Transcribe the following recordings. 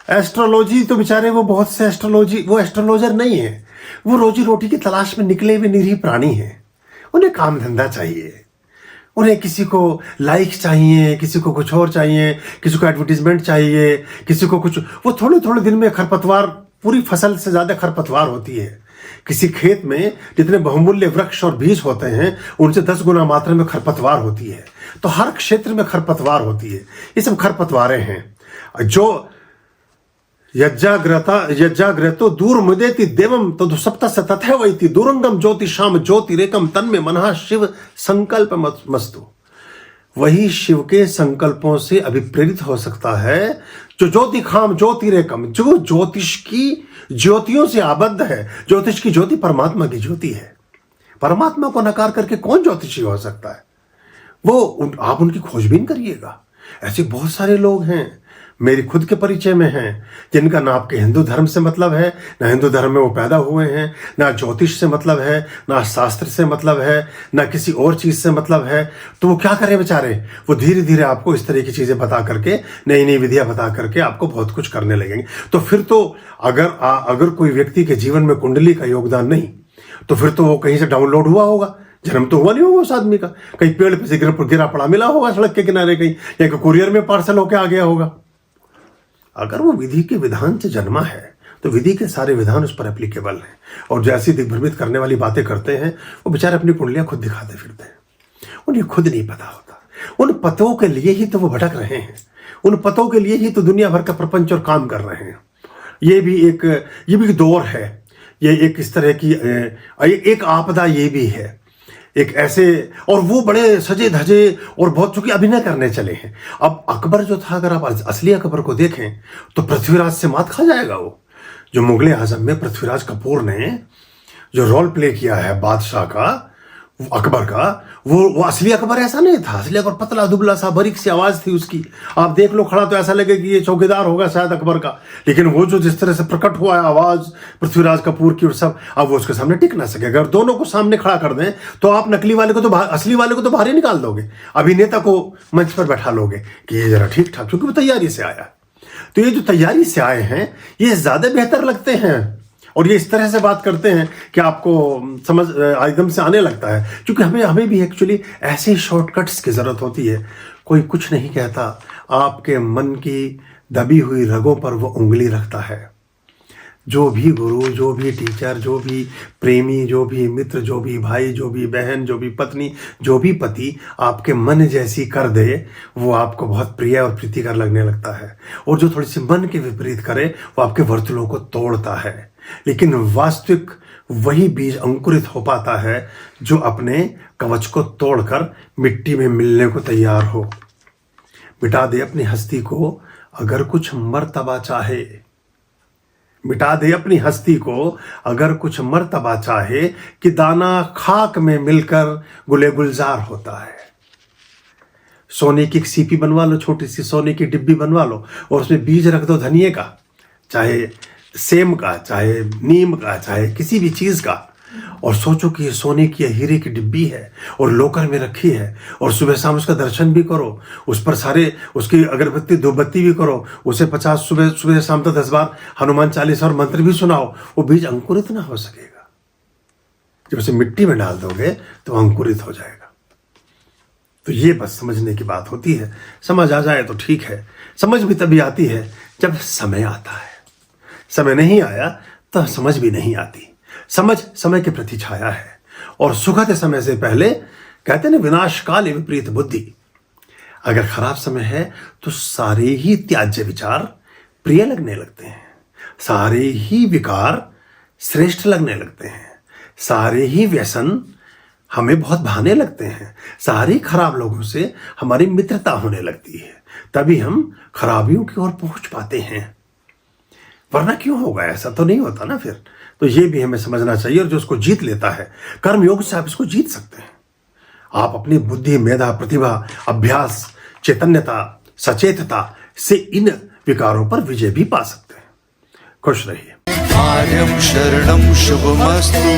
Astrology तो बेचारे वो बहुत से वो एस्ट्रोलॉजर नहीं है, वो रोजी रोटी की तलाश में निकले हुए निरीह प्राणी हैं। उन्हें काम धंधा चाहिए, उन्हें किसी को लाइक चाहिए, किसी को कुछ और चाहिए, किसी को एडवर्टीजमेंट चाहिए, किसी को कुछ। वो थोड़े थोड़े दिन में खरपतवार, पूरी फसल से ज्यादा खरपतवार होती है। किसी खेत में जितने बहुमूल्य वृक्ष और बीज होते हैं उनसे 10 गुना मात्रा में खरपतवार होती है। तो हर क्षेत्र में खरपतवार होती है। ये सब खरपतवारें हैं जो यज्जाग्रतो दूर मुदेति देवम तदु सप्तस्य तथैवैति दूरंगम ज्योतिषाम ज्योतिरेकम तन्मे मनः शिव संकल्प मस्तु। वही शिव के संकल्पों से अभिप्रेरित हो सकता है जो ज्योतिखाम ज्योतिरेकम, जो ज्योतिष की ज्योतियों से आबद्ध है। ज्योतिष की ज्योति परमात्मा की ज्योति है। परमात्मा को नकार करके कौन ज्योतिषी हो सकता है? आप उनकी खोजबीन करिएगा। ऐसे बहुत सारे लोग हैं, मेरी खुद के परिचय में हैं, जिनका ना आपके हिंदू धर्म से मतलब है, ना हिंदू धर्म में वो पैदा हुए हैं, ना ज्योतिष से मतलब है, ना शास्त्र से मतलब है, ना किसी और चीज से मतलब है। तो वो क्या करें बेचारे? वो धीरे धीरे आपको इस तरह की चीजें बता करके, नई नई विधियां बता करके आपको बहुत कुछ करने लगेंगे। तो फिर तो अगर कोई व्यक्ति के जीवन में कुंडली का योगदान नहीं, तो फिर तो वो कहीं से डाउनलोड हुआ होगा। जन्म तो हुआ नहीं होगा उस आदमी का, कहीं पेड़ पे से गिरा पड़ा मिला होगा सड़क के किनारे, कहीं या कुरियर में पार्सल होके आ गया होगा। अगर वो विधि के विधान से जन्मा है तो विधि के सारे विधान उस पर एप्लीकेबल हैं। और जैसी दिग्भ्रमित करने वाली बातें करते हैं वो बेचारे अपनी कुंडलियां खुद दिखाते फिरते हैं। उन्हें खुद नहीं पता होता। उन पतों के लिए ही तो वो भटक रहे हैं, उन पतों के लिए ही तो दुनिया भर का प्रपंच और काम कर रहे हैं। ये भी एक दौर है, ये एक इस तरह की एक आपदा ये भी है, एक ऐसे। और वो बड़े सजे धजे और बहुत चूंकि अभिनय करने चले हैं। अब अकबर जो था, अगर आप असली अकबर को देखें तो पृथ्वीराज से मात खा जाएगा। वो जो मुगले आजम में पृथ्वीराज कपूर ने जो रोल प्ले किया है बादशाह का, अकबर का, वो असली अकबर ऐसा नहीं था। असली अकबर पतला दुबला सा, बारीक सी आवाज थी उसकी। आप देख लो खड़ा तो ऐसा लगे कि ये चौकीदार होगा शायद अकबर का। लेकिन वो जो जिस तरह से प्रकट हुआ है आवाज पृथ्वीराज कपूर की और सब, अब वो उसके सामने टिक ना सके। अगर दोनों को सामने खड़ा कर दें तो आप नकली वाले को तो असली वाले को तो बाहर ही निकाल दोगे, अभिनेता को मंच पर बैठा लोगे कि ये जरा ठीक ठाक, क्योंकि वो तैयारी से आया। तो ये जो तैयारी से आए हैं ये ज्यादा बेहतर लगते हैं और ये इस तरह से बात करते हैं कि आपको समझ एकदम से आने लगता है। क्योंकि हमें भी एक्चुअली ऐसे शॉर्टकट्स की जरूरत होती है। कोई कुछ नहीं कहता, आपके मन की दबी हुई रगों पर वो उंगली रखता है। जो भी गुरु, जो भी टीचर, जो भी प्रेमी, जो भी मित्र, जो भी भाई, जो भी बहन, जो भी पत्नी, जो भी पति आपके मन जैसी कर दे, वो आपको बहुत प्रिय और प्रीतिकर लगने लगता है। और जो थोड़ी सी मन के विपरीत करे वो आपके वर्तुलों को तोड़ता है। लेकिन वास्तविक वही बीज अंकुरित हो पाता है जो अपने कवच को तोड़कर मिट्टी में मिलने को तैयार हो। मिटा दे अपनी हस्ती को अगर कुछ मर्तबा चाहे, मिटा दे अपनी हस्ती को अगर कुछ मर्तबा चाहे, कि दाना खाक में मिलकर गुले गुलजार होता है। सोने की एक सीपी बनवा लो, छोटी सी सोने की डिब्बी बनवा लो और उसमें बीज रख दो धनिए का, चाहे सेम का, चाहे नीम का, चाहे किसी भी चीज का, और सोचो कि ये सोने की हीरे की डिब्बी है और लोकर में रखी है, और सुबह शाम उसका दर्शन भी करो, उस पर सारे उसकी अगरबत्ती धूपबत्ती भी करो, उसे 50 सुबह शाम तक 10 बार हनुमान चालीसा और मंत्र भी सुनाओ, वो बीज अंकुरित ना हो सकेगा। जब उसे मिट्टी में डाल दोगे तो अंकुरित हो जाएगा। तो ये बस समझने की बात होती है। समझ आ जाए तो ठीक है। समझ भी तभी आती है जब समय आता है। समय नहीं आया तो समझ भी नहीं आती। समझ समय के प्रति छाया है और सुखद समय से पहले कहते ना विनाश काल विपरीत बुद्धि। अगर खराब समय है तो सारे ही त्याज्य विचार प्रिय लगने लगते हैं, सारे ही विकार श्रेष्ठ लगने लगते हैं, सारे ही व्यसन हमें बहुत भाने लगते हैं, सारे खराब लोगों से हमारी मित्रता होने लगती है। तभी हम खराबियों की ओर पहुंच पाते हैं, वरना क्यों होगा? ऐसा तो नहीं होता ना फिर। तो ये भी हमें समझना चाहिए। और जो उसको जीत लेता है कर्म योग से, आप इसको जीत सकते हैं। आप अपनी बुद्धि, मेधा, प्रतिभा, अभ्यास, चैतन्यता, सचेतता से इन विकारों पर विजय भी पा सकते हैं। खुश रहिए। आर्यं शरणं शुभमस्तु,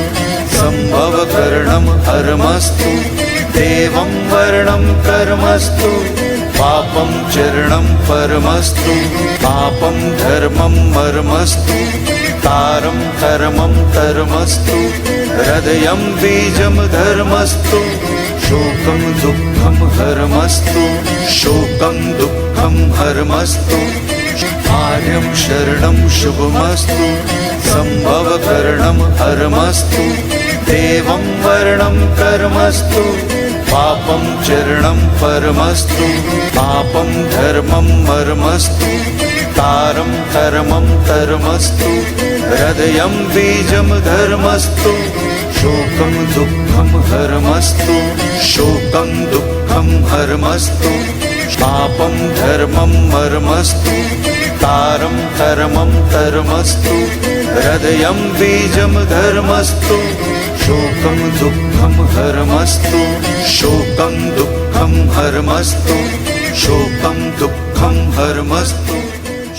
संभव करणं हरमस्तु, देवं वर्णं कर्मस्तु, पापं चरणं परमस्तु पापं धर्मं मर्मस्तु तारं कर्मं कर्मस्तु हृदयं बीजं धर्मस्तु शोकं दुःखं हरमस्तु शोकं दुःखं हरमस्तु आर्यं शरणं शुभमस्तु संभवकरणं हरमस्तु देवं वर्णं कर्मस्तु पापं चरणं परमस्तु पापं धर्मं मर्मस्तु तारं कर्मं कर्मस्तु हृदयं बीजं धर्मस्तु शोकं दुःखं हरमस्तु शोकं दुःखं हरमस्तु पापं धर्मं मर्मस्तु तारं कर्मं कर्मस्तु हृदयं बीजं धर्मस्तु शोकं दुःखं हरमस्तु शोकं दुःखं हरमस्तु शोकं दुःखं हरमस्तु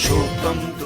शोकं